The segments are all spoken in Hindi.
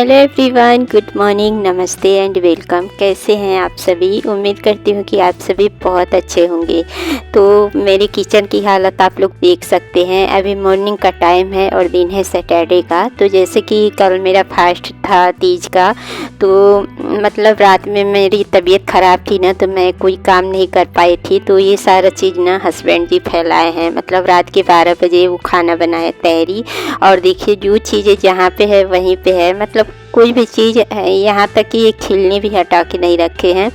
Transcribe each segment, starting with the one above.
हेलो एवरीवन, गुड मॉर्निंग, नमस्ते एंड वेलकम। कैसे हैं आप सभी? उम्मीद करती हूँ कि आप सभी बहुत अच्छे होंगे। तो मेरे किचन की हालत आप लोग देख सकते हैं। अभी मॉर्निंग का टाइम है और दिन है सैटरडे का। तो जैसे कि कल मेरा फास्ट था तीज का, तो मतलब रात में मेरी तबीयत ख़राब थी ना, तो मैं कोई काम नहीं कर पाई थी। तो ये सारा चीज़ ना हस्बैंड जी फैलाए हैं। मतलब रात के 12 बजे वो खाना बनाए तहरी। और देखिए जो चीज़ें जहाँ पे है वहीं पे है। मतलब कोई भी चीज़ है, यहाँ तक कि एक छिलनी भी हटा के नहीं रखे हैं।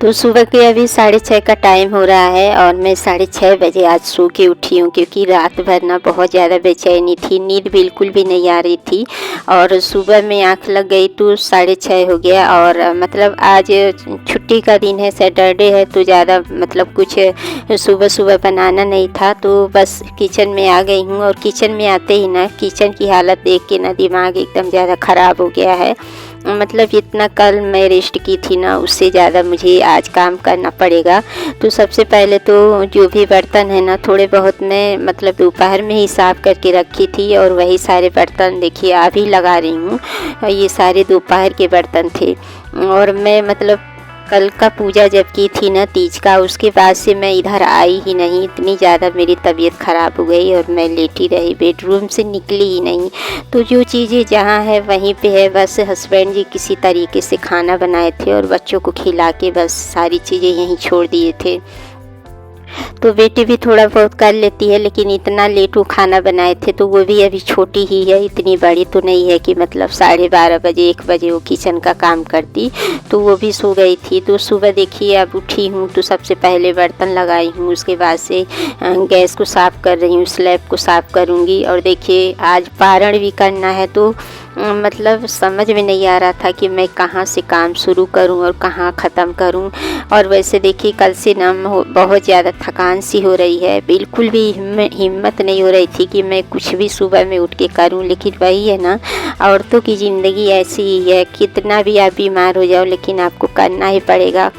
तो सुबह के अभी 6:30 का टाइम हो रहा है और मैं 6:30 बजे आज सो के उठी हूँ, क्योंकि रात भर ना बहुत ज़्यादा बेचैनी थी, नींद बिल्कुल भी नहीं आ रही थी। और सुबह में आँख लग गई तो 6:30 हो गया। और मतलब आज छुट्टी का दिन है, सैटरडे है, तो ज़्यादा मतलब कुछ सुबह सुबह बनाना नहीं था। तो बस किचन में आ गई हूँ। और किचन में आते ही ना किचन की हालत देख के ना दिमाग एकदम ज़्यादा ख़राब हो गया है। मतलब जितना कल मैं रेस्ट की थी ना, उससे ज़्यादा मुझे आज काम करना पड़ेगा। तो सबसे पहले तो जो भी बर्तन है ना, थोड़े बहुत मैं मतलब दोपहर में ही साफ़ करके रखी थी। और वही सारे बर्तन देखिए अभी लगा रही हूँ। ये सारे दोपहर के बर्तन थे। और मैं मतलब कल का पूजा जब की थी ना तीज का, उसके बाद से मैं इधर आई ही नहीं। इतनी ज़्यादा मेरी तबीयत ख़राब हो गई और मैं लेटी रही, बेडरूम से निकली ही नहीं। तो जो चीज़ें जहाँ है वहीं पे है। बस हस्बैंड जी किसी तरीके से खाना बनाए थे और बच्चों को खिला के बस सारी चीज़ें यहीं छोड़ दिए थे। तो बेटी भी थोड़ा बहुत कर लेती है, लेकिन इतना लेट वो खाना बनाए थे तो वो भी अभी छोटी ही है, इतनी बड़ी तो नहीं है कि मतलब 12:30 बजे 1 बजे वो किचन का काम करती। तो वो भी सो गई थी। तो सुबह देखिए अब उठी हूँ तो सबसे पहले बर्तन लगाई हूँ, उसके बाद से गैस को साफ़ कर रही हूँ, स्लैब को साफ़ करूँगी। और देखिए आज पारण भी करना है, तो मतलब समझ में नहीं आ रहा था कि मैं कहाँ से काम शुरू करूं और कहाँ ख़त्म करूं। और वैसे देखिए कल से ना बहुत ज़्यादा थकान सी हो रही है, बिल्कुल भी हिम्मत नहीं हो रही थी कि मैं कुछ भी सुबह में उठ के करूं। लेकिन वही है ना, औरतों की ज़िंदगी ऐसी ही है, कितना भी आप बीमार हो जाओ लेकिन आपको करना ही पड़ेगा।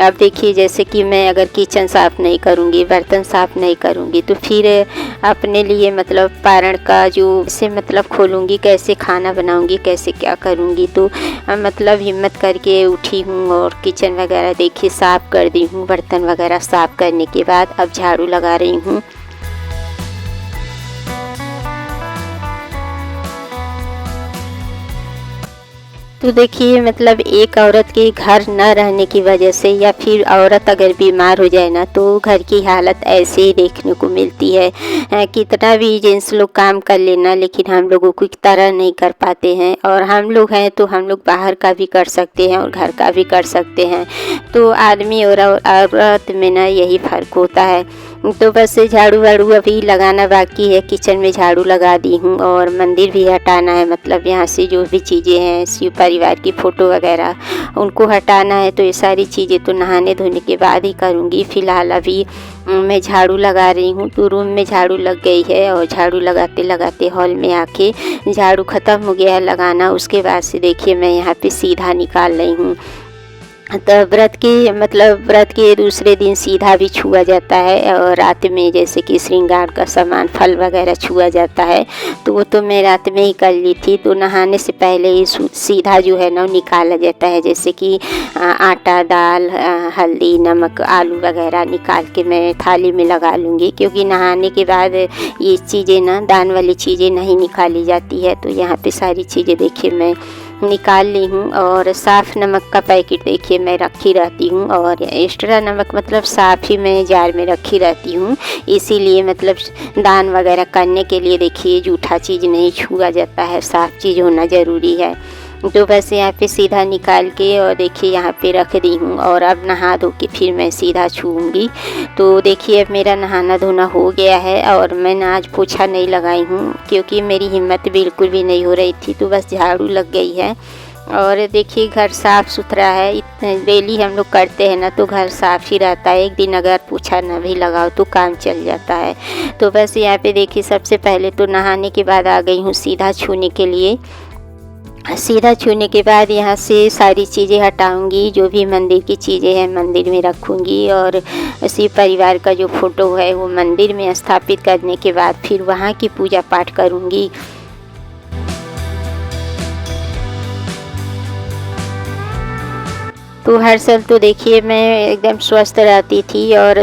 अब देखिए जैसे कि मैं अगर किचन साफ़ नहीं करूँगी, बर्तन साफ़ नहीं करूँगी, तो फिर अपने लिए मतलब पारण का जो से मतलब खोलूँगी, कैसे खाना बनाऊँगी, कैसे क्या करूँगी। तो मतलब हिम्मत करके उठी हूँ और किचन वगैरह देखिए साफ़ कर दी हूँ। बर्तन वगैरह साफ़ करने के बाद अब झाड़ू लगा रही हूँ। तो देखिए मतलब एक औरत के घर न रहने की वजह से, या फिर औरत अगर बीमार हो जाए ना, तो घर की हालत ऐसे ही देखने को मिलती है। कितना भी जेंट्स लोग काम कर लेना, लेकिन हम लोगों को की तरह नहीं कर पाते हैं। और हम लोग हैं तो हम लोग बाहर का भी कर सकते हैं और घर का भी कर सकते हैं। तो आदमी और औरत में ना यही फ़र्क होता है। तो बस झाड़ू वाड़ू अभी लगाना बाकी है, किचन में झाड़ू लगा दी हूँ। और मंदिर भी हटाना है, मतलब यहाँ से जो भी चीज़ें हैं, शिव परिवार की फ़ोटो वगैरह उनको हटाना है। तो ये सारी चीज़ें तो नहाने धोने के बाद ही करूँगी। फ़िलहाल अभी मैं झाड़ू लगा रही हूँ। तो रूम में झाड़ू लग गई है और झाड़ू लगाते लगाते हॉल में आके झाड़ू ख़त्म हो गया है लगाना। उसके बाद से देखिए मैं यहाँ पे सीधा निकाल रही हूँ। तो व्रत के दूसरे दिन सीधा भी छुआ जाता है। और रात में जैसे कि श्रृंगार का सामान, फल वगैरह छुआ जाता है, तो वो तो मैं रात में ही कर ली थी। तो नहाने से पहले ही सीधा जो है ना निकाला जाता है। जैसे कि आटा, दाल, हल्दी, नमक, आलू वगैरह निकाल के मैं थाली में लगा लूँगी, क्योंकि नहाने के बाद ये चीज़ें ना, दान वाली चीज़ें नहीं निकाली जाती है। तो यहाँ पे सारी चीज़ें देखिए मैं निकाल ली हूँ। और साफ़ नमक का पैकेट देखिए मैं रखी रहती हूँ, और एक्स्ट्रा नमक मतलब साफ़ ही मैं जार में रखी रहती हूँ। इसीलिए मतलब दान वगैरह करने के लिए देखिए जूठा चीज़ नहीं छुआ जाता है, साफ़ चीज़ होना ज़रूरी है। तो बस यहाँ पे सीधा निकाल के और देखिए यहाँ पे रख दी हूँ। और अब नहा धो के फिर मैं सीधा छूऊंगी। तो देखिए अब मेरा नहाना धोना हो गया है और मैंने आज पोछा नहीं लगाई हूँ, क्योंकि मेरी हिम्मत बिल्कुल भी नहीं हो रही थी। तो बस झाड़ू लग गई है। और देखिए घर साफ़ सुथरा है, इतने डेली हम लोग करते हैं ना, तो घर साफ़ ही रहता है। एक दिन अगर पोछा ना भी लगाओ तो काम चल जाता है। तो बस यहाँ पे देखिए सबसे पहले तो नहाने के बाद आ गई हूँ सीधा छूने के लिए। सीधा छूने के बाद यहाँ से सारी चीज़ें हटाऊंगी, जो भी मंदिर की चीज़ें हैं मंदिर में रखूंगी। और शिव परिवार का जो फ़ोटो है वो मंदिर में स्थापित करने के बाद फिर वहाँ की पूजा पाठ करूंगी। तो हर साल तो देखिए मैं एकदम स्वस्थ रहती थी और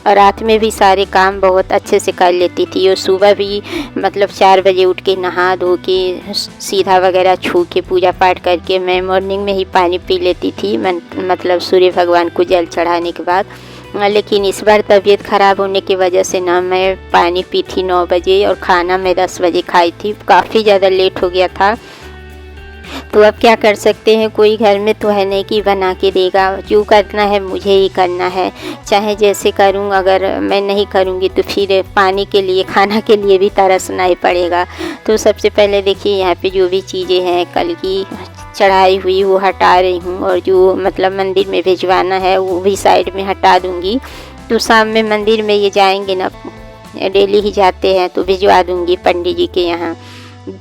रात में भी सारे काम बहुत अच्छे से कर लेती थी और सुबह भी मतलब 4 बजे उठ के नहा धो के सीधा वगैरह छू के पूजा पाठ करके मैं मॉर्निंग में ही पानी पी लेती थी मतलब सूर्य भगवान को जल चढ़ाने के बाद। लेकिन इस बार तबीयत ख़राब होने की वजह से ना मैं पानी पी थी 9 बजे और खाना मैं 10 बजे खाई थी। काफ़ी ज़्यादा लेट हो गया था। तो अब क्या कर सकते हैं, कोई घर में तो है नहीं कि बना के देगा। जो करना है मुझे ही करना है, चाहे जैसे करूं। अगर मैं नहीं करूंगी तो फिर पानी के लिए खाना के लिए भी तरसना ही पड़ेगा। तो सबसे पहले देखिए यहाँ पे जो भी चीज़ें हैं कल की चढ़ाई हुई वो हटा रही हूँ और जो मतलब मंदिर में भिजवाना है वो भी साइड में हटा दूँगी। तो शाम में मंदिर में ये जाएंगे ना, डेली ही जाते हैं, तो भिजवा दूँगी पंडित जी के यहाँ।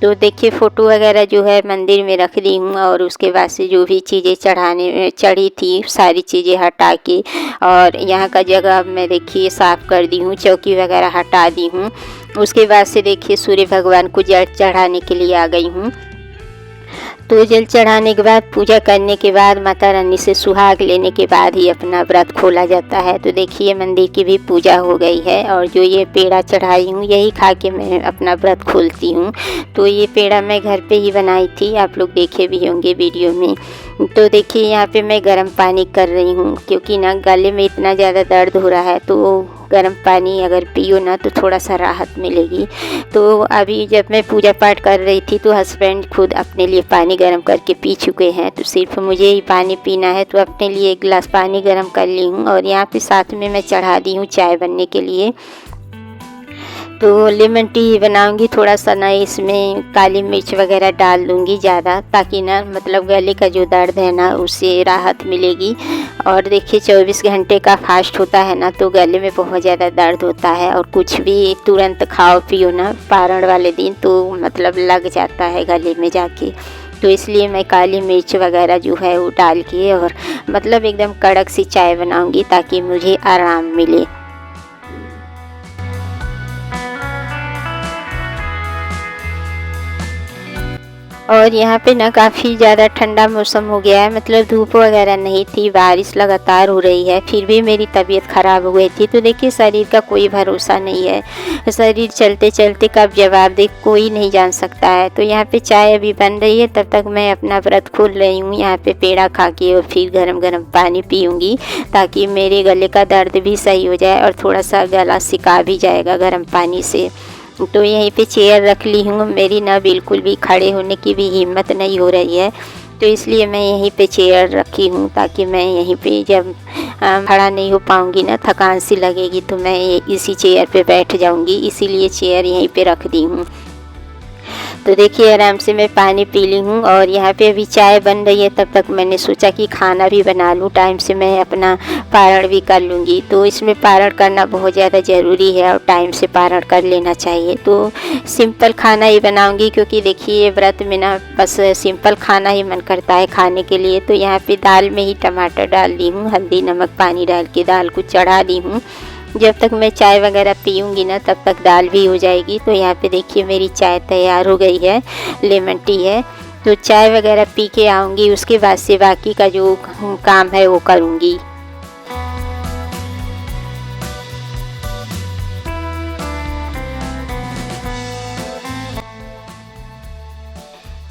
तो देखिए फ़ोटो वगैरह जो है मंदिर में रख दी हूँ और उसके बाद से जो भी चीज़ें चढ़ी थी सारी चीज़ें हटा के और यहाँ का जगह मैं देखिए साफ़ कर दी हूँ, चौकी वगैरह हटा दी हूँ। उसके बाद से देखिए सूर्य भगवान को जल चढ़ाने के लिए आ गई हूँ। तो जल चढ़ाने के बाद पूजा करने के बाद माता रानी से सुहाग लेने के बाद ही अपना व्रत खोला जाता है। तो देखिए मंदिर की भी पूजा हो गई है और जो ये पेड़ा चढ़ाई हूँ यही खा के मैं अपना व्रत खोलती हूँ। तो ये पेड़ा मैं घर पे ही बनाई थी, आप लोग देखे भी होंगे वीडियो में। तो देखिए यहाँ पे मैं गर्म पानी कर रही हूँ क्योंकि ना गले में इतना ज़्यादा दर्द हो रहा है, तो गर्म पानी अगर पियो ना तो थोड़ा सा राहत मिलेगी। तो अभी जब मैं पूजा पाठ कर रही थी तो हस्बैंड खुद अपने लिए पानी गर्म करके पी चुके हैं, तो सिर्फ मुझे ही पानी पीना है। तो अपने लिए 1 गिलास पानी गर्म कर ली हूँ और यहाँ पे साथ में मैं चढ़ा दी हूँ चाय बनने के लिए। तो लेमन टी बनाऊंगी, थोड़ा सा ना इसमें काली मिर्च वगैरह डाल दूंगी ज़्यादा, ताकि ना मतलब गले का जो दर्द है ना उससे राहत मिलेगी। और देखिए 24 घंटे का फास्ट होता है ना तो गले में बहुत ज़्यादा दर्द होता है और कुछ भी तुरंत खाओ पियो ना पारण वाले दिन तो मतलब लग जाता है गले में जाके। तो इसलिए मैं काली मिर्च वगैरह जो है वो डाल के और मतलब एकदम कड़क सी चाय बनाऊंगी ताकि मुझे आराम मिले। और यहाँ पे ना काफ़ी ज़्यादा ठंडा मौसम हो गया है, मतलब धूप वगैरह नहीं थी, बारिश लगातार हो रही है, फिर भी मेरी तबीयत ख़राब हो गई थी। तो देखिए शरीर का कोई भरोसा नहीं है, शरीर चलते चलते कब जवाब दे कोई नहीं जान सकता है। तो यहाँ पे चाय अभी बन रही है, तब तक मैं अपना व्रत खोल रही हूँ। यहाँ पे पेड़ा खा के और फिर गरम गरम पानी पीऊँगी ताकि मेरे गले का दर्द भी सही हो जाए और थोड़ा सा गला सिका भी जाएगा गर्म पानी से। तो यहीं पे चेयर रख ली हूँ, मेरी ना बिल्कुल भी खड़े होने की भी हिम्मत नहीं हो रही है, तो इसलिए मैं यहीं पे चेयर रखी हूँ ताकि मैं यहीं पे जब खड़ा नहीं हो पाऊँगी ना, थकान सी लगेगी तो मैं इसी चेयर पे बैठ जाऊँगी, इसीलिए चेयर यहीं पे रख दी हूँ। तो देखिए आराम से मैं पानी पी ली हूँ और यहाँ पे अभी चाय बन रही है, तब तक मैंने सोचा कि खाना भी बना लूँ, टाइम से मैं अपना पारण भी कर लूँगी। तो इसमें पारण करना बहुत ज़्यादा ज़रूरी है और टाइम से पारण कर लेना चाहिए। तो सिंपल खाना ही बनाऊँगी क्योंकि देखिए व्रत में ना बस सिंपल खाना ही मन करता है खाने के लिए। तो यहाँ पर दाल में ही टमाटर डाल दी हूँ, हल्दी नमक पानी डाल के दाल को चढ़ा दी हूँ। जब तक मैं चाय वगैरह पीऊँगी ना तब तक दाल भी हो जाएगी। तो यहाँ पे देखिए मेरी चाय तैयार हो गई है, लेमन टी है। तो चाय वगैरह पी के आऊँगी, उसके बाद से बाकी का जो काम है वो करूँगी।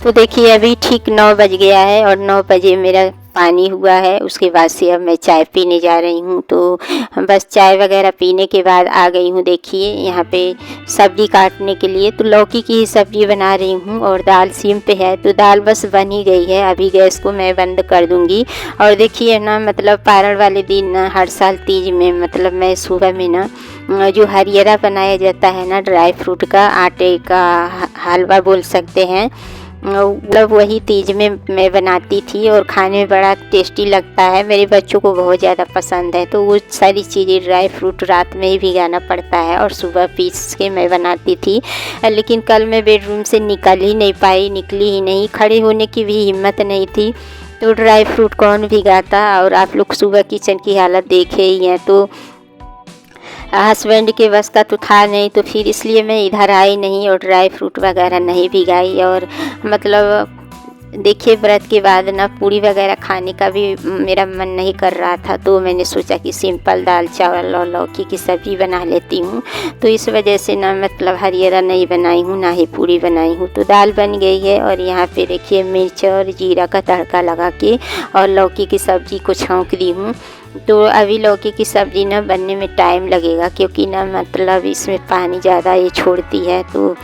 तो देखिए अभी ठीक 9 बज गया है और 9 बजे मेरा पानी हुआ है, उसके बाद से अब मैं चाय पीने जा रही हूँ। तो बस चाय वगैरह पीने के बाद आ गई हूँ देखिए यहाँ पे सब्ज़ी काटने के लिए। तो लौकी की ही सब्ज़ी बना रही हूँ और दाल सिम पे है, तो दाल बस बन ही गई है, अभी गैस को मैं बंद कर दूँगी। और देखिए ना मतलब पारण वाले दिन ना हर साल तीज में मतलब मैं सुबह में ना जो हरियरा बनाया जाता है ना ड्राई फ्रूट का, आटे का हलवा बोल सकते हैं, मतलब वही तीज में मैं बनाती थी और खाने में बड़ा टेस्टी लगता है, मेरे बच्चों को बहुत ज़्यादा पसंद है। तो वो सारी चीज़ें ड्राई फ्रूट रात में ही भिगाना पड़ता है और सुबह पीस के मैं बनाती थी। लेकिन कल मैं बेडरूम से निकल ही नहीं पाई, निकली ही नहीं, खड़े होने की भी हिम्मत नहीं थी। तो ड्राई फ्रूट कौन भिगाता, और आप लोग सुबह किचन की हालत देखे ही हैं। तो हस्बैंड के बस का तो था नहीं, तो फिर इसलिए मैं इधर आई नहीं और ड्राई फ्रूट वगैरह नहीं भिगाई। और मतलब देखिए व्रत के बाद ना पूड़ी वगैरह खाने का भी मेरा मन नहीं कर रहा था, तो मैंने सोचा कि सिंपल दाल चावल और लौकी की सब्ज़ी बना लेती हूँ। तो इस वजह से ना मतलब हरियरा नहीं बनाई हूँ, ना ही पूड़ी बनाई हूँ। तो दाल बन गई है और यहाँ पे देखिए मिर्च और जीरा का तड़का लगा के और लौकी की सब्ज़ी को छौंक दी हूँ। तो अभी लौकी की सब्ज़ी ना बनने में टाइम लगेगा, क्योंकि ना मतलब इसमें पानी ज़्यादा ये छोड़ती है। तो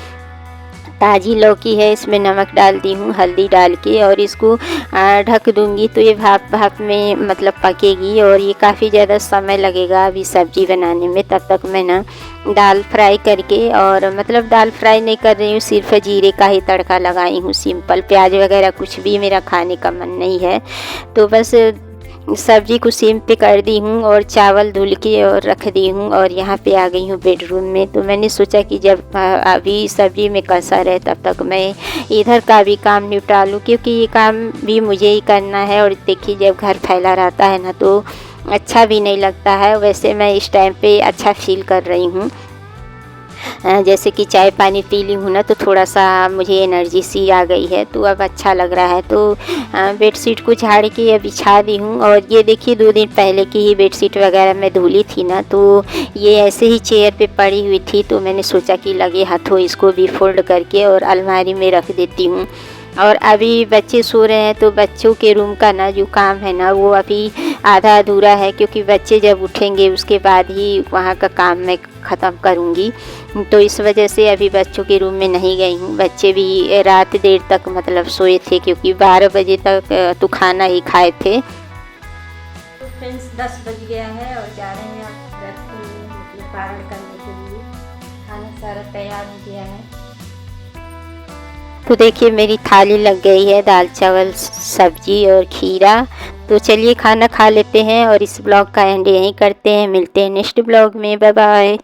ताज़ी लौकी है, इसमें नमक डाल दी हूँ, हल्दी डाल के, और इसको ढक दूँगी। तो ये भाप में मतलब पकेगी और ये काफ़ी ज़्यादा समय लगेगा अभी सब्ज़ी बनाने में। तब तक मैं ना दाल फ्राई करके, और मतलब दाल फ्राई नहीं कर रही हूँ, सिर्फ जीरे का ही तड़का लगाई हूँ सिंपल। प्याज वगैरह कुछ भी मेरा खाने का मन नहीं है। तो बस सब्जी को सिम पे कर दी हूँ और चावल धुल के और रख दी हूँ, और यहाँ पे आ गई हूँ बेडरूम में। तो मैंने सोचा कि जब अभी सब्जी में कसर है तब तक मैं इधर का भी काम निपटा लूँ, क्योंकि ये काम भी मुझे ही करना है। और देखिए जब घर फैला रहता है ना तो अच्छा भी नहीं लगता है। वैसे मैं इस टाइम पे अच्छा फील कर रही हूँ, जैसे कि चाय पानी पी ली हूँ ना तो थोड़ा सा मुझे एनर्जी सी आ गई है, तो अब अच्छा लग रहा है। तो बेडशीट को झाड़ के अब बिछा दी हूँ। और ये देखिए 2 दिन पहले की ही बेडशीट वगैरह मैं धुली थी ना, तो ये ऐसे ही चेयर पे पड़ी हुई थी। तो मैंने सोचा कि लगे हाथों इसको भी फोल्ड करके और अलमारी में रख देती हूँ। और अभी बच्चे सो रहे हैं, तो बच्चों के रूम का ना जो काम है ना वो अभी आधा अधूरा है, क्योंकि बच्चे जब उठेंगे उसके बाद ही वहाँ का काम मैं ख़त्म करूँगी। तो इस वजह से अभी बच्चों के रूम में नहीं गई हूँ। बच्चे भी रात देर तक मतलब सोए थे, क्योंकि 12 बजे तक तो खाना ही खाए थे। तो फ्रेंड्स 10 बज गया है और जा रहे हैं आप व्रत के लिए, मतलब पारण करने के लिए। खाना सारा तैयार हो गया है। तो देखिए मेरी थाली लग गई है, दाल चावल सब्जी और खीरा। तो चलिए खाना खा लेते हैं और इस ब्लॉग का एंड यहीं करते हैं। मिलते हैं नेक्स्ट ब्लॉग में। Bye bye.